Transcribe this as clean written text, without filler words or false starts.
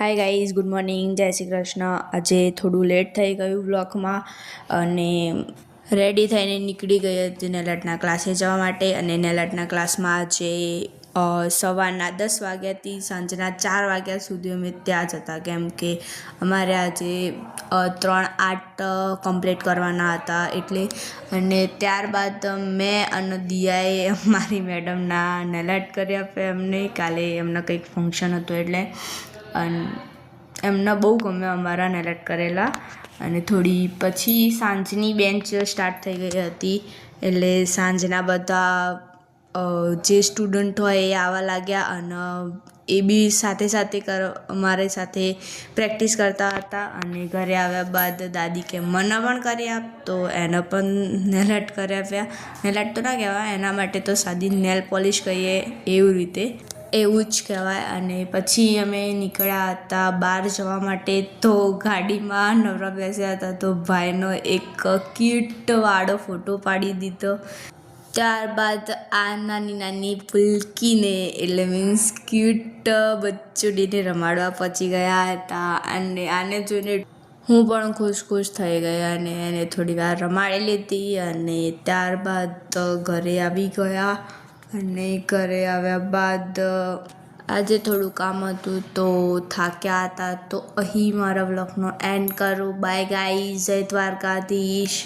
Hi guys, good morning, જય શ્રી કૃષ્ણ. આજે થોડું લેટ થઈ ગયું વ્લોગમાં અને રેડી થઈને નીકળી ગઈ હતી નેલ આર્ટના ક્લાસે જવા માટે. અને નેલ આર્ટના ક્લાસમાં આજે સવારના 10 વાગ્યાથી સાંજના 4 વાગ્યા સુધી અમે ત્યાં જ હતા, કેમ કે અમારે આજે 3 આર્ટ કમ્પ્લીટ કરવાના હતા એટલે. અને ત્યારબાદ મેં અને દિયાએ મારી મેડમના નેલ આર્ટ કરી આપ્યા એમને. કાલે એમના કંઈક ફંક્શન હતું એટલે એમને બહુ ગમે અમારા નેલ આર્ટ કરેલા. અને થોડી પછી સાંજની બેન્ચ સ્ટાર્ટ થઈ ગઈ હતી એટલે સાંજના બધા જે સ્ટુડન્ટ હોય એ આવવા લાગ્યા અને એ બી સાથે સાથે અમારી સાથે પ્રેક્ટિસ કરતા હતા. અને ઘરે આવ્યા બાદ દાદી કે મને પણ કરી આપ, તો એને પણ નેલ આર્ટ કરી આપ્યા. નેલ આર્ટ તો ના કહેવાય, એના માટે તો સાદી નેલ પોલિશ કહીએ એવું રીતે, એવું જ કહેવાય. અને પછી અમે નીકળ્યા હતા બહાર જવા માટે. તો ગાડીમાં નવરા બેસ્યા હતા તો ભાઈનો એક ક્યુટવાળો ફોટો પાડી દીધો. ત્યારબાદ આ નાની નાની ફુલકીને એટલે મીન્સ ક્યુટ બચ્ચુડીને રમાડવા પહોંચી ગયા હતા. અને આને જોઈને હું પણ ખુશ થઈ ગઈ અને એને થોડી વાર રમાડી લીધી. અને ત્યારબાદ ઘરે આવી ગયા. અને ઘરે આવ્યા બાદ આજે થોડું કામ હતું તો થાક્યા હતા, તો અહીં મારા વ્લોગનો એન્ડ કરું. બાય ગાઈઝ, જય દ્વારકાધીશ.